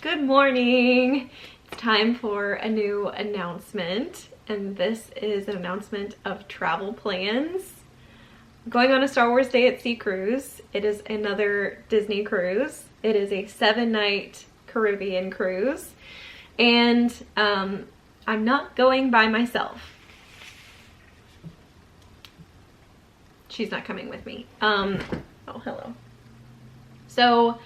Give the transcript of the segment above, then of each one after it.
Good morning. It's time for a new announcement, and this is an announcement of travel plans. I'm going on a Star Wars Day at Sea cruise. It is another Disney cruise. It is a 7-night Caribbean cruise, and I'm not going by myself. She's not coming with me. Oh, hello. So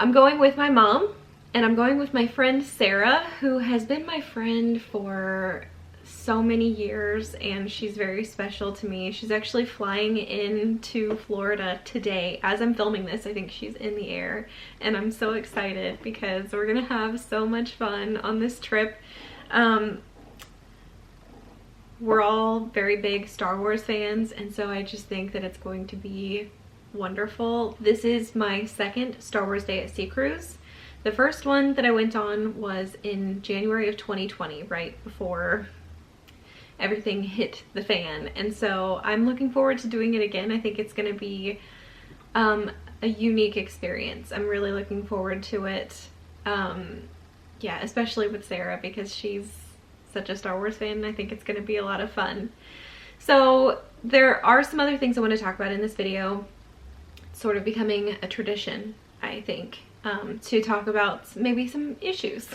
I'm going with my mom, and I'm going with my friend Sarah, who has been my friend for so many years, and she's very special to me. She's actually flying into Florida today. As I'm filming this, I think she's in the air, and I'm so excited because we're gonna have so much fun on this trip. We're all very big Star Wars fans, and so I just think that it's going to be wonderful. This is my second Star Wars Day at Sea cruise. The first one that I went on was in January of 2020, right before everything hit the fan, and so I'm looking forward to doing it again. I think it's going to be a unique experience. I'm really looking forward to it. Yeah, especially with Sarah, because she's such a Star Wars fan, and I think it's going to be a lot of fun. So there are some other things I want to talk about in this video. Sort of becoming a tradition, I think, to talk about maybe some issues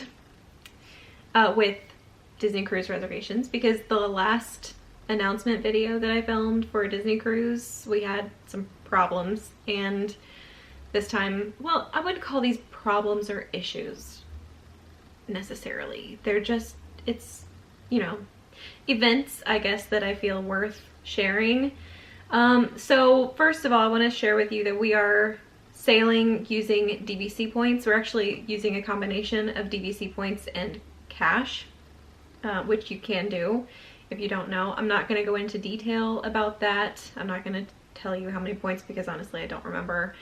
with Disney cruise reservations, because the last announcement video that I filmed for a Disney cruise, we had some problems, and this time, well, I wouldn't call these problems or issues necessarily. They're just, it's, you know, events, I guess, that I feel worth sharing. So first of all, I want to share with you that we are sailing using DVC points. We're actually using a combination of DVC points and cash, which you can do if you don't know. I'm not going to go into detail about that. I'm not going to tell you how many points because honestly I don't remember.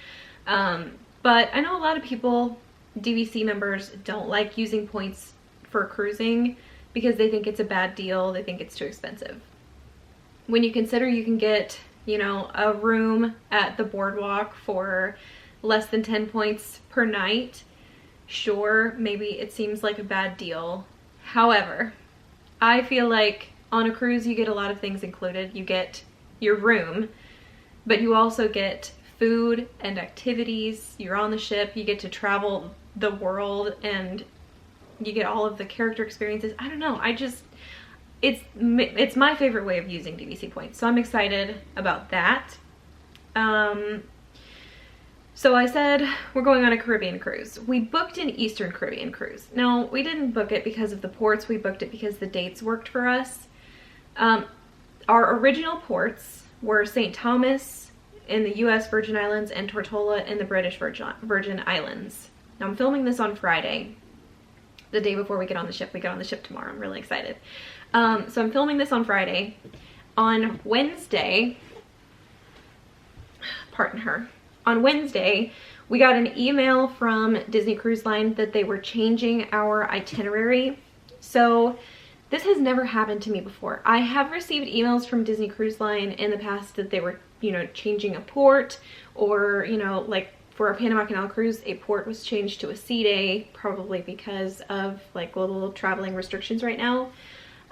But I know a lot of people, DVC members, don't like using points for cruising because they think it's a bad deal. They think it's too expensive. When you consider you can get, you know, a room at the boardwalk for less than 10 points per night, sure, maybe it seems like a bad deal. However, I feel like on a cruise you get a lot of things included. You get your room, but you also get food and activities. You're on the ship, you get to travel the world, and you get all of the character experiences. I don't know, it's my favorite way of using DVC points, so I'm excited about that. So I said we're going on a Caribbean cruise. We booked an Eastern Caribbean cruise. No, we didn't book it because of the ports. We booked it because the dates worked for us. Our original ports were St. Thomas in the US Virgin Islands and Tortola in the British Virgin Islands. Now I'm filming this on Friday, the day before we get on the ship. We get on the ship tomorrow. I'm really excited. So I'm filming this on Friday. On Wednesday, on Wednesday, we got an email from Disney Cruise Line that they were changing our itinerary. So this has never happened to me before. I have received emails from Disney Cruise Line in the past that they were, you know, changing a port, or, you know, like for our Panama Canal cruise, a port was changed to a sea day, probably because of like little traveling restrictions right now.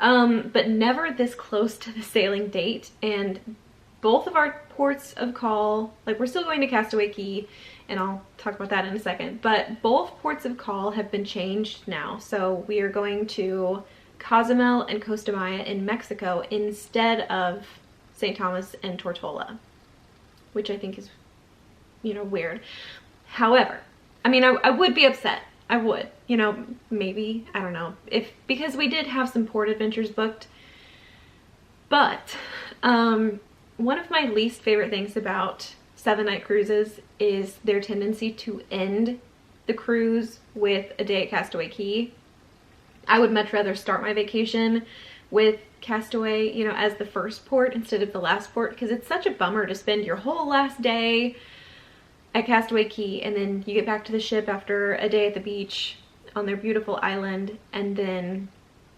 But never this close to the sailing date, and both of our ports of call, like we're still going to Castaway Cay, and I'll talk about that in a second, but both ports of call have been changed now. So we are going to Cozumel and Costa Maya in Mexico instead of St. Thomas and Tortola, which I think is, you know, weird. However, I mean, I would be upset. I would, you know, maybe, I don't know, because we did have some port adventures booked, but one of my least favorite things about 7-night cruises is their tendency to end the cruise with a day at Castaway Cay. I would much rather start my vacation with Castaway, you know, as the first port instead of the last port, because it's such a bummer to spend your whole last day at Castaway Cay and then you get back to the ship after a day at the beach on their beautiful island, and then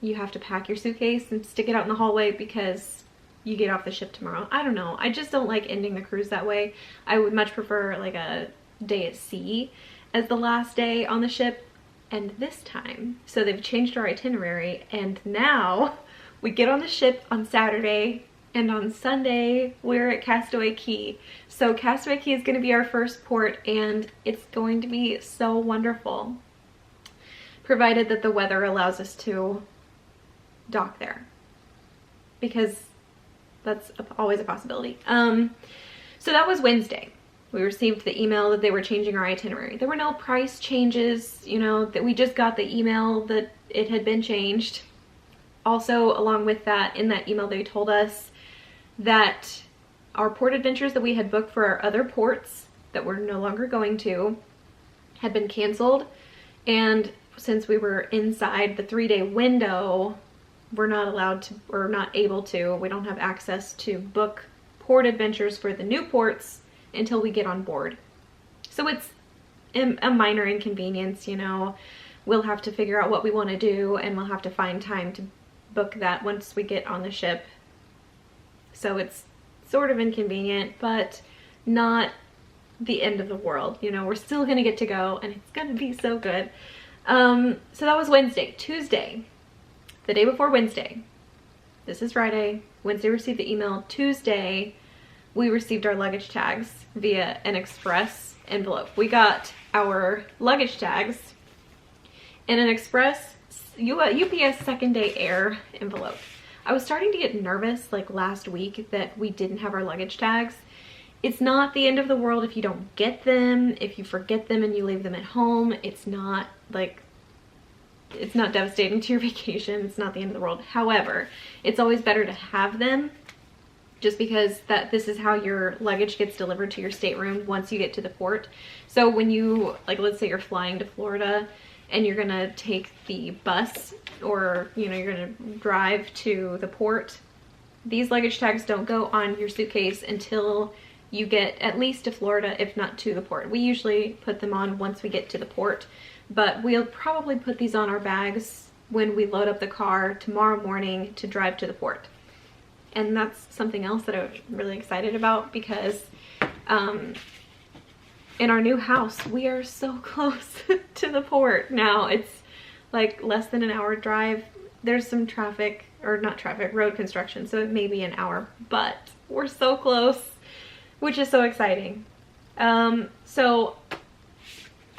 you have to pack your suitcase and stick it out in the hallway because you get off the ship tomorrow. I don't know. I just don't like ending the cruise that way. I would much prefer like a day at sea. as the last day on the ship, and this time. So they've changed our itinerary, and now we get on the ship on Saturday, and on Sunday we're at Castaway Cay. So Castaway Cay is going to be our first port, and it's going to be so wonderful, provided that the weather allows us to dock there, because that's always a possibility. So that was Wednesday. We received the email that they were changing our itinerary. There were no price changes, you know, that we just got the email that it had been changed. Also, along with that, in that email, they told us that our port adventures that we had booked for our other ports that we're no longer going to had been canceled. And since we were inside the 3-day window, we're not allowed to, or not able to, we don't have access to book port adventures for the new ports until we get on board. So it's a minor inconvenience, you know. We'll have to figure out what we want to do, and we'll have to find time to book that once we get on the ship. So it's sort of inconvenient, but not the end of the world. You know, we're still gonna get to go, and it's gonna be so good. So that was Wednesday. Tuesday, the day before Wednesday, this is Friday, Wednesday received the email. Tuesday, we received our luggage tags via an express envelope. We got our luggage tags in an express UPS second day air envelope. I was starting to get nervous like last week that we didn't have our luggage tags. It's not the end of the world if you don't get them. If you forget them and you leave them at home, it's not like, it's not devastating to your vacation. It's not the end of the world. However, it's always better to have them, just because this is how your luggage gets delivered to your stateroom once you get to the port. So when you, like, let's say you're flying to Florida and you're gonna take the bus, or, you know, you're gonna drive to the port, these luggage tags don't go on your suitcase until you get at least to Florida, if not to the port. We usually put them on once we get to the port, but we'll probably put these on our bags when we load up the car tomorrow morning to drive to the port. And that's something else that I'm really excited about, because in our new house, we are so close to the port now. It's like less than an hour drive. There's some traffic, or not traffic, road construction, so it may be an hour, but we're so close, which is so exciting. So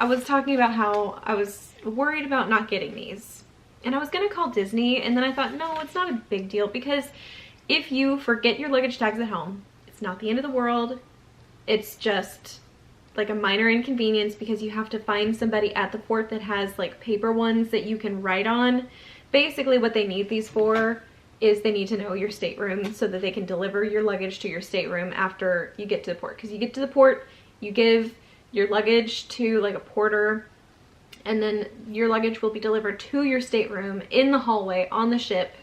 I was talking about how I was worried about not getting these, and I was gonna call Disney, and then I thought, no, it's not a big deal, because if you forget your luggage tags at home, it's not the end of the world. It's just like a minor inconvenience, because you have to find somebody at the port that has like paper ones that you can write on. Basically what they need these for is they need to know your stateroom so that they can deliver your luggage to your stateroom after you get to the port. Because you get to the port, you give your luggage to like a porter, and then your luggage will be delivered to your stateroom in the hallway on the ship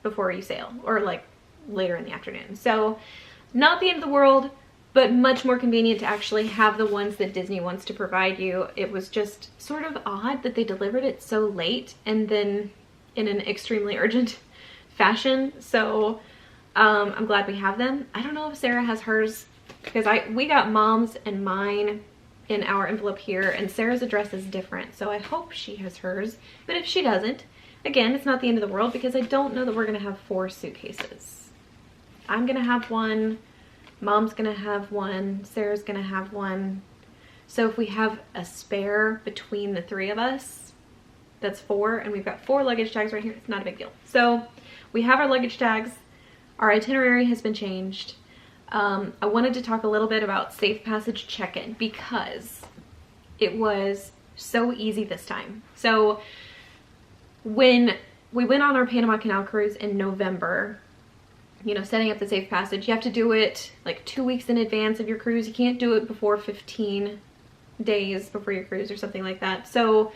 before you sail, or like later in the afternoon. So not the end of the world, but much more convenient to actually have the ones that Disney wants to provide you. It was just sort of odd that they delivered it so late and then in an extremely urgent fashion. So I'm glad we have them. I don't know if Sarah has hers, because we got Mom's and mine in our envelope here, and Sarah's address is different, so I hope she has hers. But if she doesn't, again, it's not the end of the world, because I don't know that we're gonna have 4 suitcases. I'm gonna have one, Mom's gonna have one, Sarah's gonna have one. So if we have a spare between the 3 of us, that's 4, and we've got 4 luggage tags right here. It's not a big deal. So we have our luggage tags. Our itinerary has been changed. I wanted to talk a little bit about Safe Passage check-in, because it was so easy this time. So when we went on our Panama Canal cruise in November, you know, setting up the Safe Passage, you have to do it like 2 weeks in advance of your cruise. You can't do it before 15 days before your cruise or something like that. So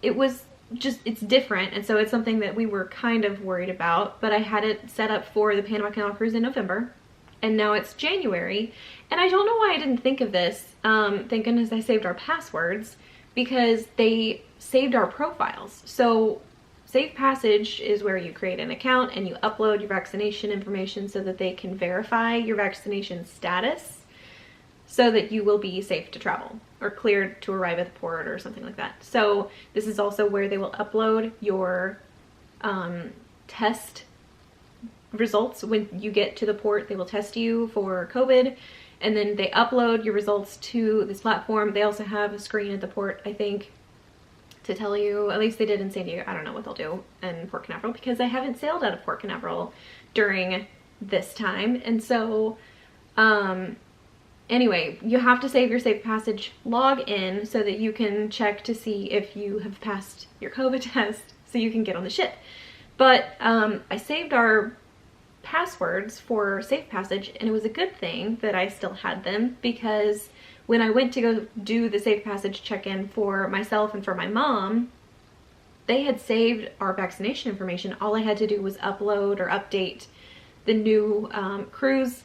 it was just, it's different, and so it's something that we were kind of worried about. But I had it set up for the Panama Canal cruise in November, and now it's January, and I don't know why I didn't think of this. Thank goodness I saved our passwords, because they saved our profiles. So Safe Passage is where you create an account and you upload your vaccination information so that they can verify your vaccination status. so that you will be safe to travel or cleared to arrive at the port or something like that. So this is also where they will upload your test results. When you get to the port, they will test you for COVID, and then they upload your results to this platform. They also have a screen at the port, I think, to tell you, at least they did in San Diego. I don't know what they'll do in Port Canaveral because I haven't sailed out of Port Canaveral during this time. And so anyway, you have to save your Safe Passage login so that you can check to see if you have passed your COVID test so you can get on the ship. But I saved our passwords for Safe Passage, and it was a good thing that I still had them, because when I went to go do the Safe Passage check-in for myself and for my mom, they had saved our vaccination information. All I had to do was upload or update the new cruise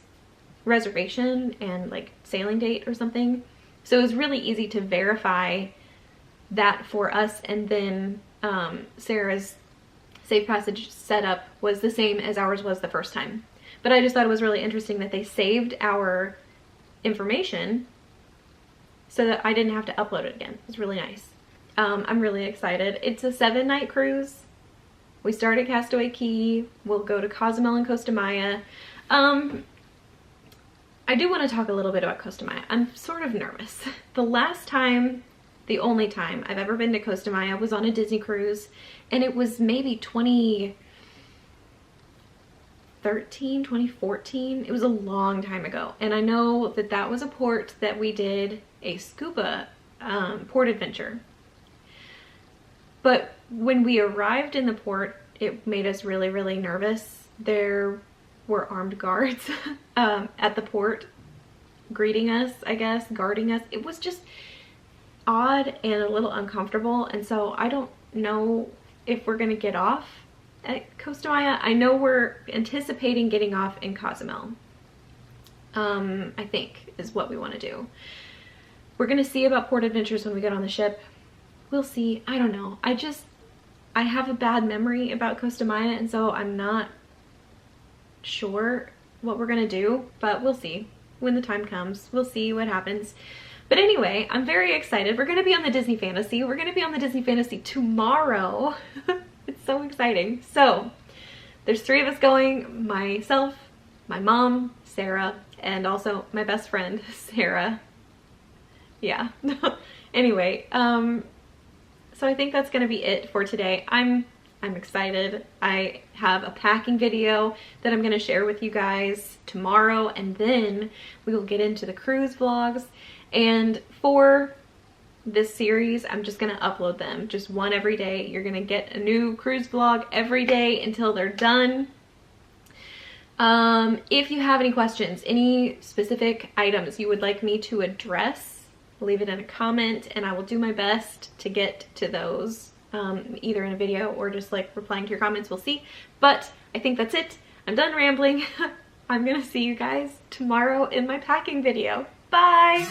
reservation and like sailing date or something. So it was really easy to verify that for us, and then Sarah's Safe Passage setup was the same as ours was the first time. But I just thought it was really interesting that they saved our information so that I didn't have to upload it again. It was really nice. I'm really excited. It's a 7-night cruise. We start at Castaway Cay. We'll go to Cozumel and Costa Maya. I do want to talk a little bit about Costa Maya. I'm sort of nervous. The only time I've ever been to Costa Maya was on a Disney cruise, and it was maybe 2013, 2014. It was a long time ago, and I know that that was a port that we did a scuba port adventure. But when we arrived in the port, it made us really, really nervous. There were armed guards at the port greeting us, I guess, guarding us. It was just odd and a little uncomfortable, and so I don't know if we're gonna get off at Costa Maya. I know we're anticipating getting off in Cozumel. I think is what we want to do. We're gonna see about port adventures when we get on the ship. We'll see. I don't know. I have a bad memory about Costa Maya, and so I'm not sure what we're gonna do, but we'll see when the time comes. We'll see what happens. But anyway, I'm very excited. We're gonna be on the Disney Fantasy. We're gonna be on the Disney Fantasy tomorrow. It's so exciting. So there's 3 of us going: myself, my mom, Sarah, and also my best friend, Sarah. Yeah. Anyway, so I think that's gonna be it for today. I'm excited. I have a packing video that I'm gonna share with you guys tomorrow, and then we will get into the cruise vlogs. And for this series, I'm just gonna upload them, just one every day. You're gonna get a new cruise vlog every day until they're done. If you have any questions, any specific items you would like me to address, leave it in a comment, and I will do my best to get to those, either in a video or just like replying to your comments. We'll see. But I think that's it. I'm done rambling. I'm gonna see you guys tomorrow in my packing video. Bye!